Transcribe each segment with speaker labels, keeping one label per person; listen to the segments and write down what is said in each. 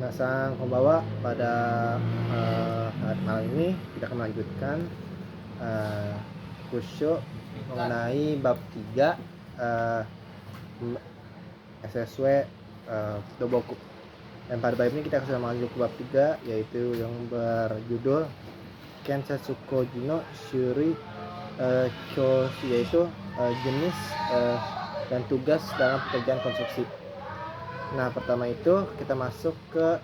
Speaker 1: Minasang konbanwa, pada malam ini kita akan melanjutkan kursyo mengenai bab 3 SSW Doboku. Dan pada bab ini kita akan melanjut ke bab 3, yaitu yang berjudul Kensetsukoji no Shuri Kyoshi, yaitu jenis dan tugas dalam pekerjaan konstruksi. Nah, pertama itu kita masuk ke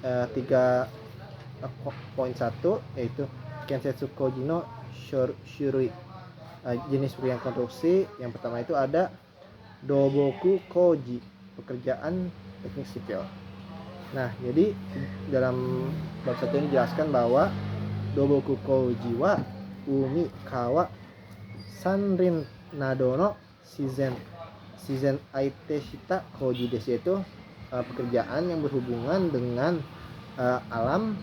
Speaker 1: 3.1, yaitu Kensetsukoji no Shuri, jenis pekerjaan konstruksi. Yang pertama itu ada Doboku Koji, pekerjaan teknik sipil. Nah, jadi dalam bab 1 ini dijelaskan bahwa Doboku Koji wa umi kawa sanrin nadono Shizen aite shita koji desu, yaitu pekerjaan yang berhubungan dengan alam,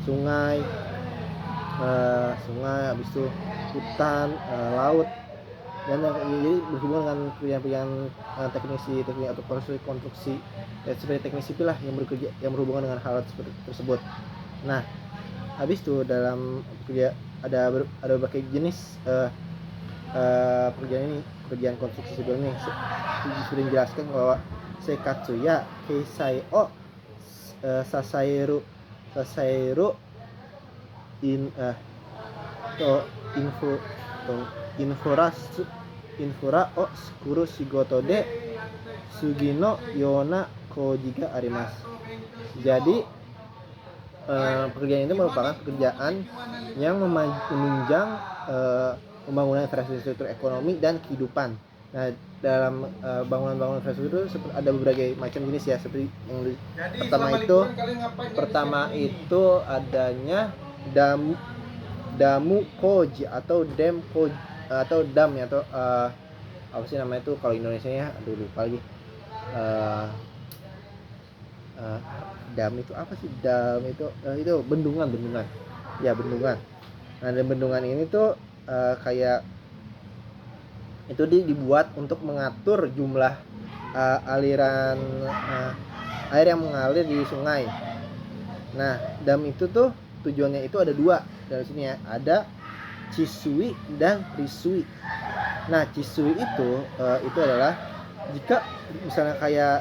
Speaker 1: sungai, habis itu hutan, laut, dan jadi berhubungan dengan pilihan-pilihan teknisi atau konstruksi seperti teknik sipil lah, yang berhubungan dengan hal seperti tersebut. Nah, habis itu dalam ada berbagai jenis pekerjaan konstruksi sipil ini sudah dijelaskan bahwa Seikatsuya Keisai o Sasairu infura o skuru shigoto de sugino yona koji ga arimasu. Jadi pekerjaan itu merupakan pekerjaan yang menunjang pembangunan infrastruktur ekonomi dan kehidupan. Nah, dalam bangunan-bangunan infrastruktur ada berbagai macam jenis ya, seperti yang pertama itu adanya damu koji atau dam koji atau dam ya, atau apa sih namanya itu kalau Indonesia nya, lupa lagi. Dam itu apa sih? Dam itu bendungan ya, bendungan. Nah, dan bendungan ini tuh kayak itu dibuat untuk mengatur jumlah aliran air yang mengalir di sungai. Nah, dam itu tuh tujuannya itu ada dua dari sini ya, ada Chisui dan Risui. Nah, Chisui itu adalah jika misalnya kayak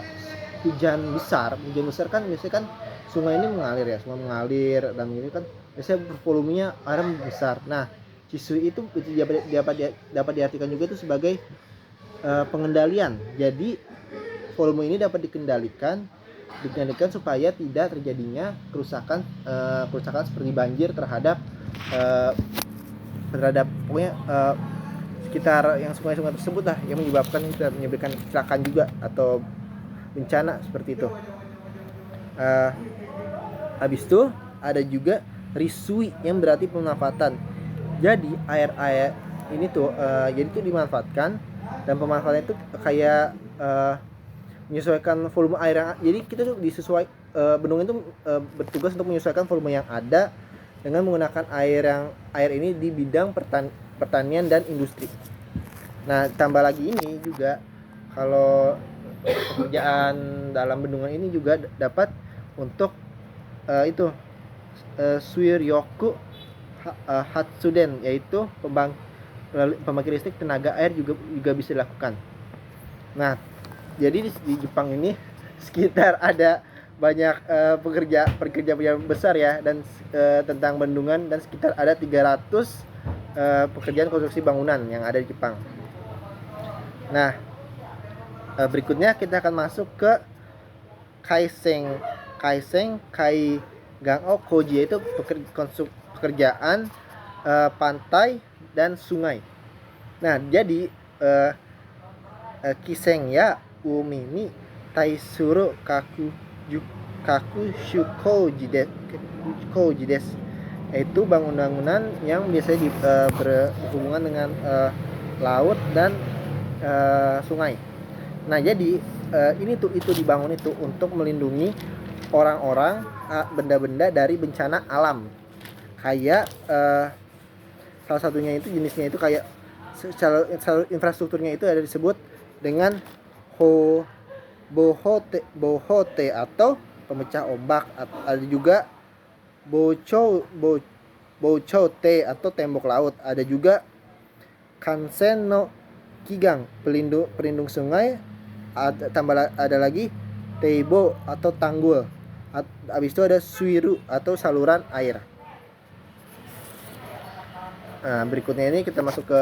Speaker 1: hujan besar kan biasanya kan sungai ini mengalir dan ini kan biasanya volumenya air besar. Nah, Chisui itu dapat diartikan juga itu sebagai pengendalian. Jadi volume ini dapat dikendalikan supaya tidak terjadinya kerusakan seperti banjir terhadap pokoknya sekitar yang sungai-sungai tersebut lah, yang menyebabkan kecelakaan juga atau bencana seperti itu. Habis itu ada juga Risui yang berarti pemanfaatan. Jadi air ini tuh jadi itu dimanfaatkan, dan pemanfaatannya itu kayak menyesuaikan volume air yang, jadi kita tuh bendungan itu bertugas untuk menyesuaikan volume yang ada dengan menggunakan air ini di bidang pertanian dan industri. Nah, tambah lagi ini juga kalau pekerjaan dalam bendungan ini juga dapat untuk suiryoku Hatsuden, yaitu pembangkit listrik tenaga air juga bisa dilakukan. Nah, jadi di Jepang ini sekitar ada banyak pekerja besar ya, dan tentang bendungan, dan sekitar ada 300 pekerjaan konstruksi bangunan yang ada di Jepang. Nah, berikutnya kita akan masuk ke Kaiseng Kaigangou Koji, yaitu pekerjaan pantai dan sungai. Nah, jadi Kiseng ya umimi taisuru kaku shukoji desu, yaitu bangunan-bangunan yang biasanya berhubungan dengan laut dan sungai. Nah, jadi itu dibangun itu untuk melindungi orang-orang, benda-benda dari bencana alam. Kayak salah satunya itu jenisnya itu kayak secara infrastrukturnya itu ada disebut dengan bohote atau pemecah ombak. Ada juga bochote atau tembok laut. Ada juga kansen no kigang, pelindung sungai. Ada lagi teibo atau tanggul. Habis itu ada suiru atau saluran air. Nah, berikutnya ini kita masuk ke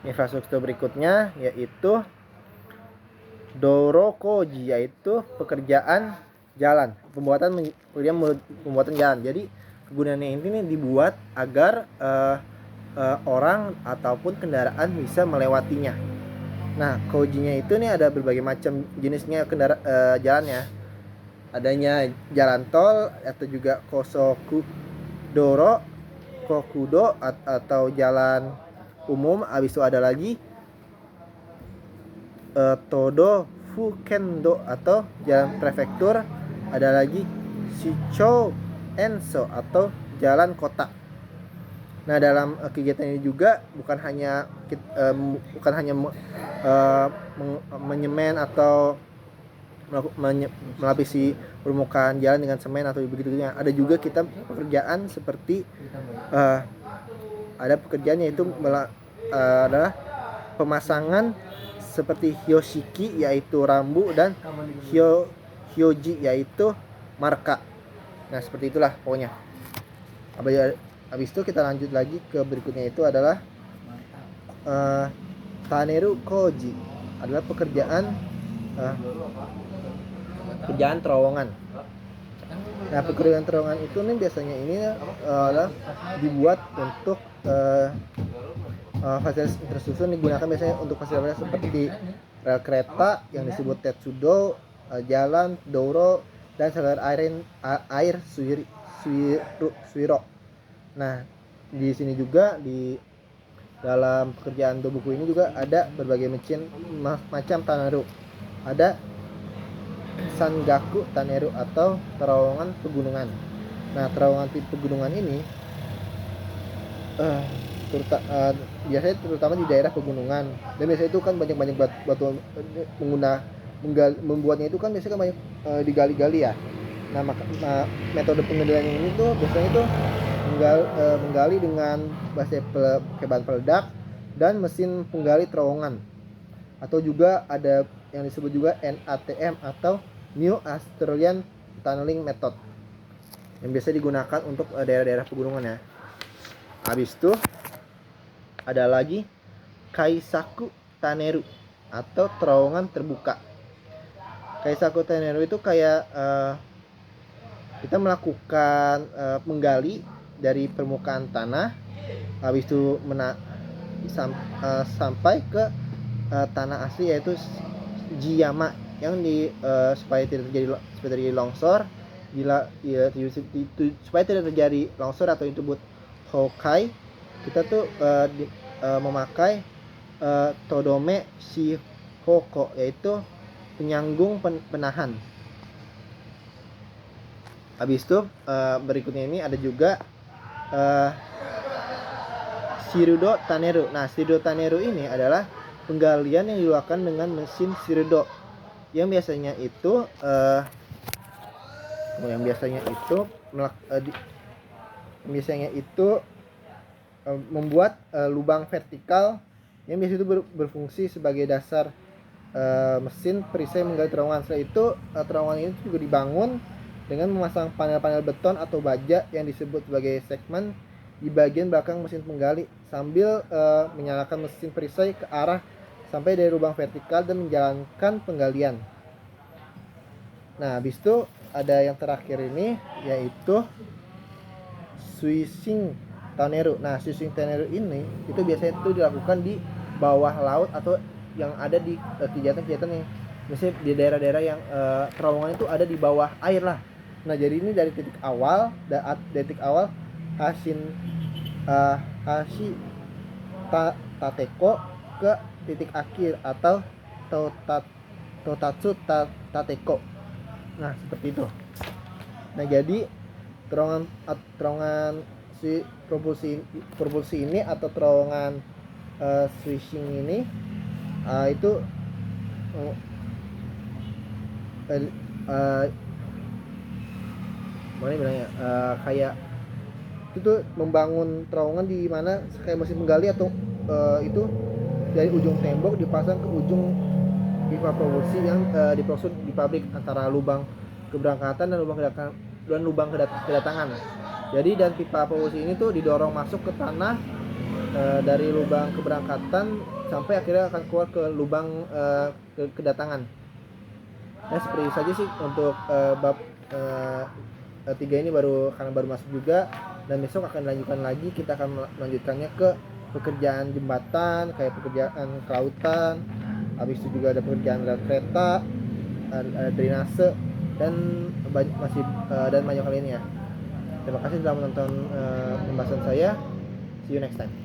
Speaker 1: infrastruktur berikutnya, yaitu dorokoji, yaitu pekerjaan jalan, pembuatan jalan. Jadi kegunaannya ini dibuat agar orang ataupun kendaraan bisa melewatinya. Nah, kojinya itu nih ada berbagai macam jenisnya jalannya. Adanya jalan tol atau juga kokudo atau jalan umum. Habis itu ada lagi todo fukendo atau jalan prefektur. Ada lagi shicho enso atau jalan kota. Nah, dalam kegiatan ini juga bukan hanya menyemen atau melapisi permukaan jalan dengan semen atau begitu-begitunya. Ada juga kita pekerjaan seperti ada pekerjaan yaitu adalah pemasangan seperti hyoshiki yaitu rambu dan hyoji yaitu marka. Nah, seperti itulah pokoknya. Habis itu kita lanjut lagi ke berikutnya, itu adalah taneru koji, adalah pekerjaan terowongan. Nah, pekerjaan terowongan itu nih biasanya ini adalah dibuat untuk fasilitas infrastruktur, digunakan biasanya untuk fasilitas seperti rel kereta yang disebut tetsudo, jalan douro, dan saluran air suiro. Nah, di sini juga di dalam pekerjaan buku ini juga ada berbagai macam taneru. Ada sangaku taneru atau terowongan pegunungan. Nah, terowongan pegunungan ini biasanya terutama di daerah pegunungan, dan biasanya itu kan banyak batu membuatnya itu kan biasanya kan banyak digali-gali ya. Nah, metode pengendalian ini tuh biasanya itu menggali dengan bahan peledak dan mesin penggali terowongan, atau juga ada yang disebut juga NATM atau New Australian Tunneling Method, yang biasa digunakan untuk daerah-daerah pegunungan ya. Habis itu ada lagi Kaisaku Taneru atau terowongan terbuka. Kaisaku Taneru itu kayak kita melakukan menggali dari permukaan tanah, habis itu sampai ke tanah asli yaitu jiyama, yang supaya tidak terjadi longsor, supaya tidak terjadi longsor atau yang disebut hokai, kita tuh memakai todome shihoko, yaitu penyanggung penahan. Habis itu berikutnya ini ada juga shirudo taneru. Nah, shirudo taneru ini adalah penggalian yang dilakukan dengan mesin shirudo, yang biasanya itu membuat lubang vertikal yang biasanya itu berfungsi sebagai dasar mesin perisai menggali terowongan. Setelah itu terowongan ini juga dibangun dengan memasang panel-panel beton atau baja yang disebut sebagai segmen di bagian belakang mesin penggali, sambil menyalakan mesin perisai ke arah sampai dari lubang vertikal dan menjalankan penggalian. Nah, habis itu ada yang terakhir ini yaitu swishing taneru. Nah, swishing taneru ini itu biasanya itu dilakukan di bawah laut atau yang ada di kegiatan-kegiatan yang misalnya di daerah-daerah yang terowongan itu ada di bawah air lah. Nah, jadi ini dari titik awal tateko ke titik akhir atau totatsu tateko. Nah, seperti itu. Nah, jadi terowongan si propulsi ini atau terowongan swishing ini itu eh, eh, mana bilangnya, kayak itu tuh membangun terowongan di mana kayak mesin menggali atau itu dari ujung tembok dipasang ke ujung pipa polusi yang diproses di pabrik antara lubang keberangkatan dan lubang kedatangan. Jadi dan pipa polusi ini tuh didorong masuk ke tanah dari lubang keberangkatan sampai akhirnya akan keluar ke lubang kedatangan. Nah seperti itu saja sih untuk bab 3 ini karena baru masuk juga, dan besok akan dilanjutkan lagi, kita akan melanjutkannya ke pekerjaan jembatan, kayak pekerjaan kelautan, habis itu juga ada pekerjaan rel kereta, ada drainase dan dan banyak lainnya. Terima kasih telah menonton pembahasan saya. See you next time.